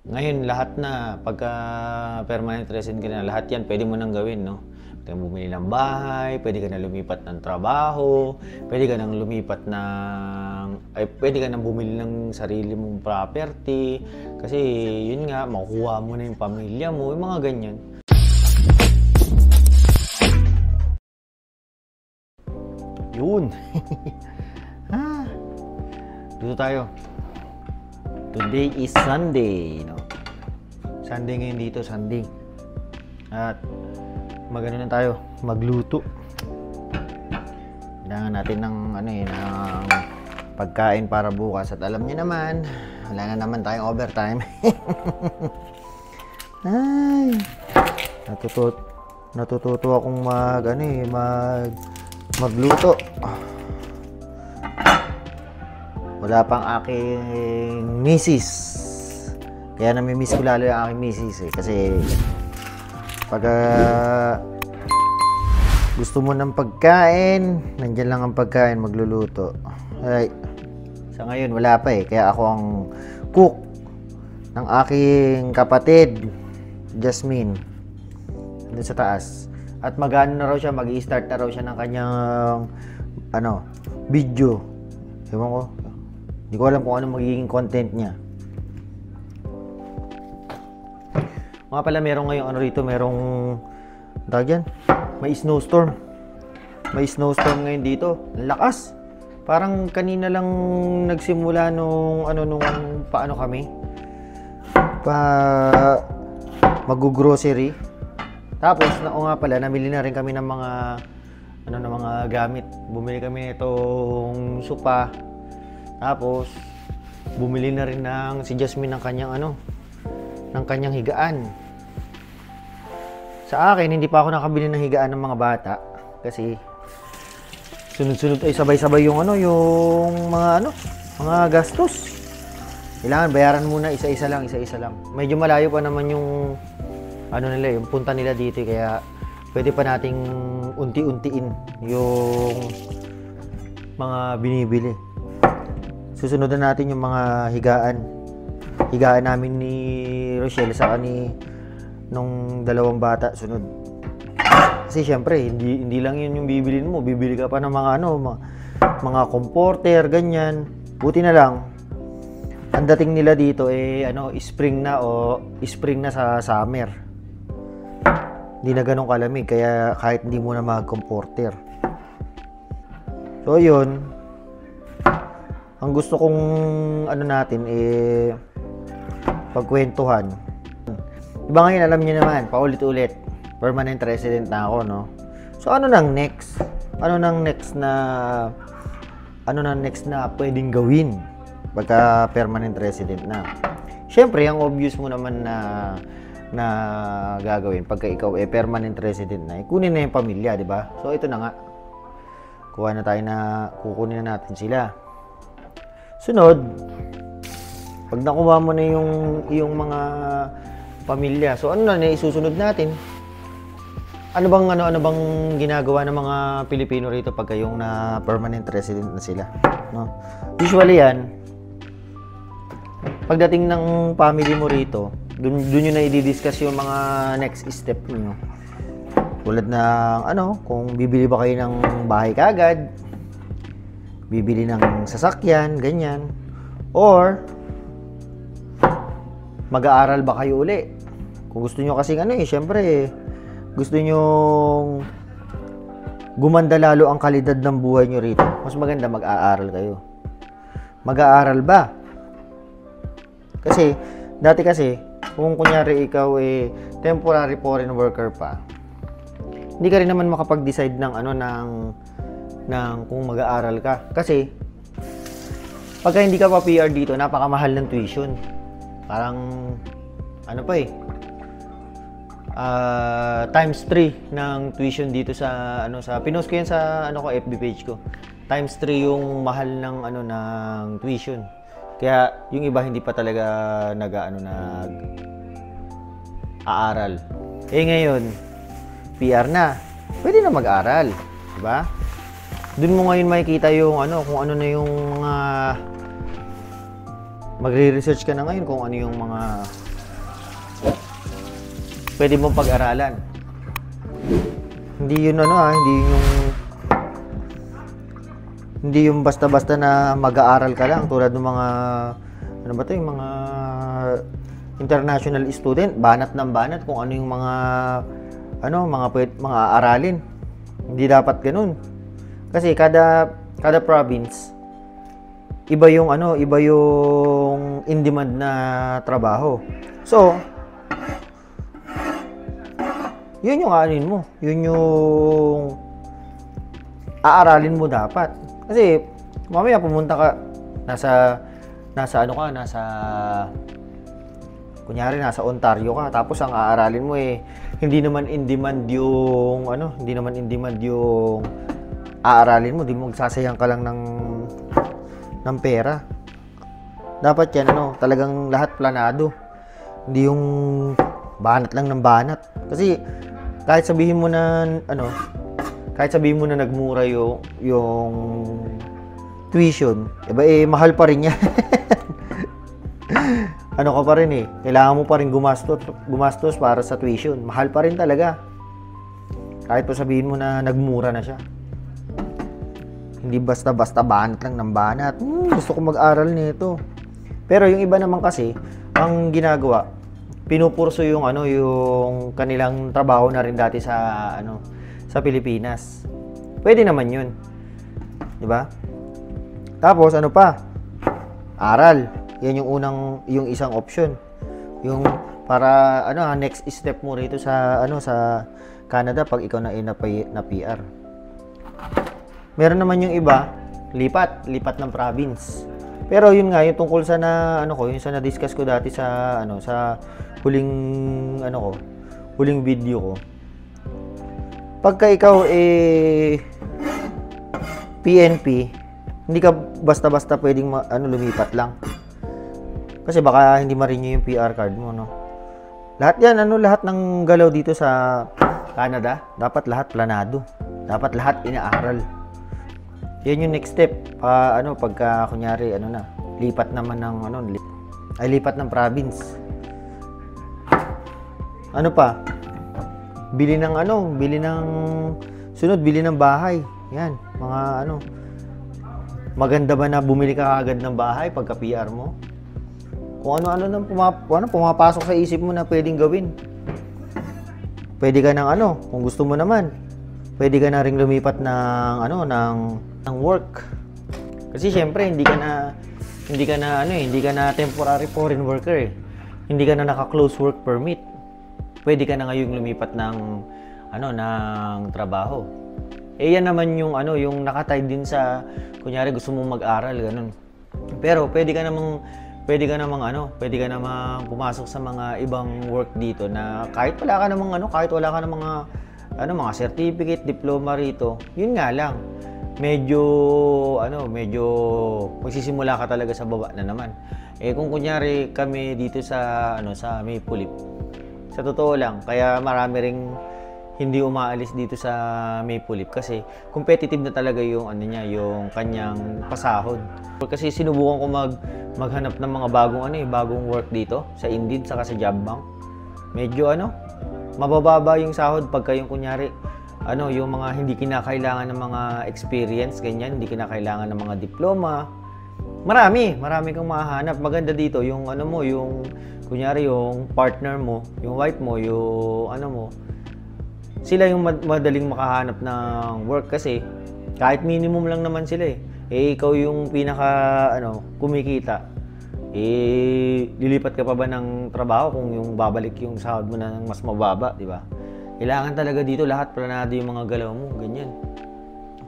Ngayon lahat na pagka permanent resident ka na, lahat 'yan pwede mo nang gawin, no? Pwede kang bumili ng bahay, pwede ka na lumipat ng trabaho, pwede ka nang lumipat pwede ka nang bumili ng sarili mong property. Kasi yun nga, makukuha mo na yung pamilya mo, yung mga ganyan. Yun. Dito tayo. Today is Sunday, no? Sunday ngayon dito, Sunday. At magano na tayo, magluto. Kailangan natin ng ng pagkain para bukas. At alam niyo naman, wala na naman tayong overtime. Ay, natututo akong magluto. Wala pang aking misis. Kaya namimiss ko lalo yung aking misis kasi pag gusto mo ng pagkain, nandyan lang ang pagkain, magluluto. Ay, sa ngayon wala pa kaya ako ang cook ng aking kapatid Jasmine doon sa taas. At mag-ano na raw siya, mag-i-start na raw siya ng kanyang video. Ewan ko. Hindi ko alam kung ano magiging content niya. Mga pala, merong ngayong rito, merong tawag yan, may snowstorm. May snowstorm ngayon dito. Ang lakas. Parang kanina lang nagsimula nung paano kami mag-grocery. Tapos nga pala, namili na rin kami ng mga mga gamit. Bumili kami nitong sopa. Tapos bumili na rin si Jasmine ng kanyang higaan. Sa akin, hindi pa ako nakabili ng higaan ng mga bata kasi sunod-sunod ay sabay-sabay yung mga gastos. Kailangan bayaran muna isa-isa lang. Medyo malayo pa naman yung yung punta nila dito, kaya pwede pa nating unti-untiin yung mga binibili. Susunod na natin yung mga higaan namin ni Rochelle sa nung dalawang bata sunod. Kasi syempre, hindi lang yun yung bibilin mo. Bibili ka pa ng mga comforter, ganyan. Buti na lang, ang dating nila dito spring na sa summer. Hindi na ganun kalamig, kaya kahit hindi mo na mag-comforter. So yun, ang gusto kong pagkwentuhan. Diba ngayon, alam niyo naman, paulit-ulit, permanent resident na ako, no? So ano nang next? Ano nang next na pwedeng gawin pagka permanent resident na? Syempre, ang obvious mo naman na gagawin pagka ikaw permanent resident na, kunin na yung pamilya, di ba? So ito na nga. Kukunin na natin sila. Sunod, pag nakuha mo na yung mga pamilya, so ano na isusunod natin? Ano bang ginagawa ng mga Pilipino rito pagka yung na permanent resident na sila, no? Usually yan, pagdating ng family mo rito, dun yun na i-discuss yung mga next step niyo. Tulad ng kung bibili ba kayo ng bahay kaagad, bibili ng sasakyan, ganyan. Or mag-aaral ba kayo uli? Kung gusto nyo kasi syempre, gusto nyo gumanda lalo ang kalidad ng buhay nyo rito, mas maganda mag-aaral kayo. Mag-aaral ba? Kasi, dati kasi, kung kunyari ikaw temporary foreign worker pa, hindi ka rin naman makapag-decide ng kung mag-aaral ka. Kasi, pagka hindi ka pa PR dito, napakamahal ng tuition. Parang, times 3 ng tuition dito sa pinost ko yan sa FB page ko. Times 3 yung mahal ng tuition. Kaya yung iba hindi pa talaga nag-aaral. Ngayon, PR na. Pwede na mag-aral, di ba? Doon mo ngayon makikita yung kung ano na yung magre-research ka na ngayon kung ano yung mga pwede mong pag-aralan. Hindi yun hindi yung basta-basta na mag-aaral ka lang tulad ng mga ano ba 'to, yung mga international student, banat ng banat kung ano yung mga mga aralin. Hindi dapat ganoon. Kasi kada province iba yung in demand na trabaho. So, yun yung aanin mo. Yun yung aaralin mo dapat. Kasi mamaya pumunta ka kunyari nasa Ontario ka, tapos ang aaralin mo hindi naman in demand yung aaralin mo, di mo magsasayang ka lang ng pera. Dapat yan talagang lahat planado. Hindi yung banat lang ng banat. Kasi kahit sabihin mo na nagmura yung tuition, mahal pa rin yan. Ano ka pa rin kailangan mo pa rin gumastos para sa tuition. Mahal pa rin talaga. Kahit pa sabihin mo na nagmura na siya. Hindi basta-basta banat lang ng banat. Gusto ko mag-aral nito. Pero yung iba naman kasi, ang ginagawa, pinupurso yung kanilang trabaho na rin dati sa Pilipinas. Pwede naman 'yun. 'Di ba? Tapos aral. Yan yung isang option. Yung para next step mo rito sa Canada pag ikaw na PR. Meron naman yung iba, lipat ng province. Pero yun nga, yung tungkol sa yung sa na-discuss ko dati sa sa huling video ko. Pagka ikaw PNP, hindi ka basta-basta pwedeng lumipat lang. Kasi baka hindi ma-renew yung PR card mo, no. Lahat 'yan, lahat ng galaw dito sa Canada, dapat lahat planado. Dapat lahat inaaral. Yan yung next step. Pagka kunyari lipat naman ng lipat ng province. Bili ng bili ng bahay. Yan, mga maganda ba na bumili ka agad ng bahay pagka PR mo? Kung ano nang pumapasok sa isip mo na pwedeng gawin. Pwede ka kung gusto mo naman. Pwede ka na ring lumipat ng work. Kasi syempre hindi ka na temporary foreign worker. Hindi ka na naka-close work permit. Pwede ka na ngayong lumipat ng trabaho. Yan naman yung nakatay din sa kunyari gusto mong mag-aral ganun. Pero pwede ka namang pumasok sa mga ibang work dito na kahit wala ka namang mga certificate, diploma rito. Yun nga lang. Medyo magsisimula ka talaga sa baba na naman. Kung kunyari kami dito sa Maple Leaf. Sa totoo lang, kaya marami ring hindi umaalis dito sa Maple Leaf kasi competitive na talaga yung yung kanyang pasahod. Kasi sinubukan ko maghanap ng mga bagong work dito sa Indeed saka sa Jobbank. Medyo mabababa yung sahod pagka yung kunyari yung mga hindi kinakailangan ng mga experience ganyan, hindi kinakailangan ng mga diploma. Marami kang mahahanap. Maganda dito yung yung kunyari yung partner mo, yung wife mo, yung sila yung madaling makahanap ng work kasi kahit minimum lang naman sila ikaw yung pinaka kumikita. Lilipat ka pa ba ng trabaho kung yung babalik yung sahod mo na mas mababa, di ba? Kailangan talaga dito lahat planado yung mga galaw mo, ganyan.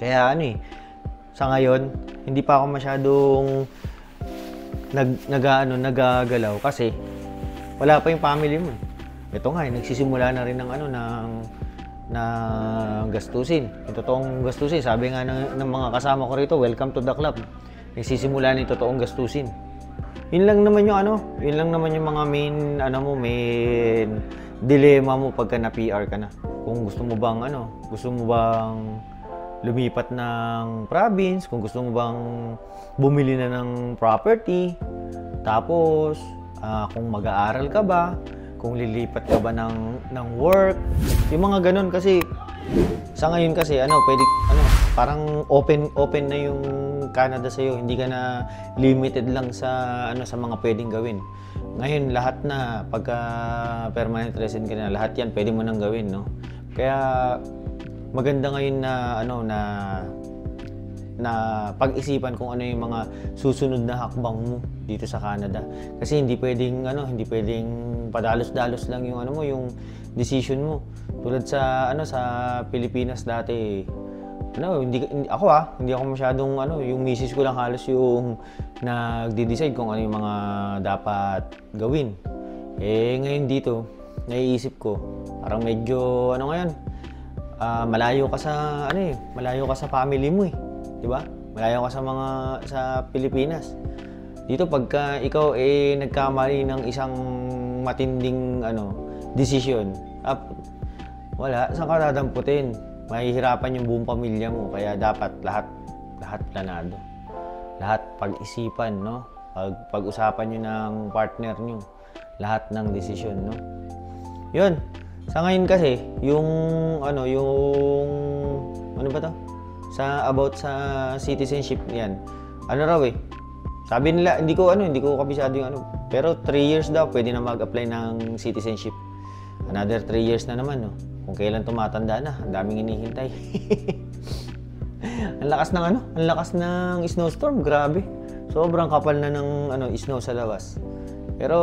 Kaya sa ngayon, hindi pa ako masyadong nagagalaw kasi wala pa yung family mo. Ito nga, nagsisimula na rin ng gastusin. Yung totoong gastusin, sabi nga ng mga kasama ko rito, welcome to the club. Nagsisimula na yung totoong gastusin. Yun lang naman yung mga main dilemma mo pagka na PR ka na. Kung gusto mo bang lumipat ng province, kung gusto mo bang bumili na ng property, tapos kung mag-aaral ka ba, kung lilipat ka ba ng work, yung mga ganun. Kasi sa ngayon kasi pwede parang open na yung Canada sa iyo. Hindi ka na limited lang sa sa mga pwedeng gawin. Ngayon lahat na pagka permanent resident ka na, lahat yan pwede mo nang gawin, no? Kaya maganda ngayon na pag-isipan kung ano yung mga susunod na hakbang mo dito sa Canada. Kasi hindi pwedeng padalos-dalos lang yung yung decision mo. Tulad sa sa Pilipinas dati, hindi ako masyadong yung misis ko lang halos yung nagde-decide kung ano yung mga dapat gawin. Ngayon dito, naiisip ko, parang medyo ngayon, malayo ka sa family mo eh. 'Di ba? Malayo ka sa Pilipinas. Dito pagka ikaw nagkamali ng isang matinding desisyon, wala, saan ka dadamputin? Mahihirapan yung buong pamilya mo, kaya dapat lahat planado. Lahat pag-isipan, no? Pag-usapan niyo ng partner niyo lahat ng desisyon, no? 'Yun. Sa ngayon kasi, yung about sa citizenship niyan. Sabi nila, hindi ko kabisado yung pero 3 years daw pwede na mag-apply ng citizenship. Another 3 years na naman, no. Kung kailan tumatanda na, ang daming hinihintay. Ang lakas ng snowstorm, grabe. Sobrang kapal na ng snow sa labas. Pero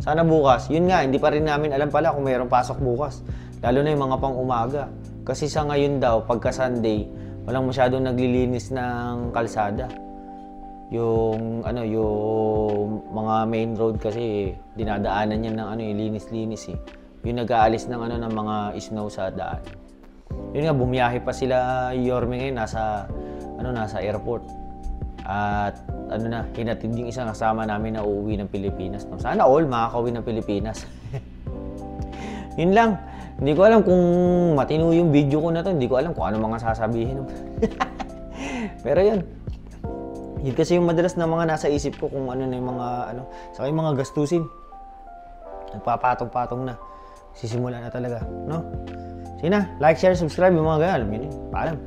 sana bukas, yun nga, hindi pa rin namin alam pala kung mayroong pasok bukas. Lalo na yung mga pang-umaga. Kasi sa ngayon daw, pagka Sunday, walang masyadong naglilinis ng kalsada. Yung mga main road kasi dinadaanan niyan ng linis-linis eh. Yung nag-aalis ng ng mga snow sa daan. Yun nga, bumiyahe pa sila Yorme ngayon nasa airport. At hinatid yung isang kasama namin na uuwi ng Pilipinas. No? Sana all makakauwi ng Pilipinas. Yun lang. Hindi ko alam kung matino yung video ko na to. Hindi ko alam kung ano mga sasabihin. Pero yun. Yun kasi yung madalas na mga nasa isip ko kung ano na yung mga saka yung mga gastusin. Nagpapatong-patong na. Sisimula na talaga, no? Sige na, like, share, subscribe yung mga ganyan. Alam yun eh. Paalam.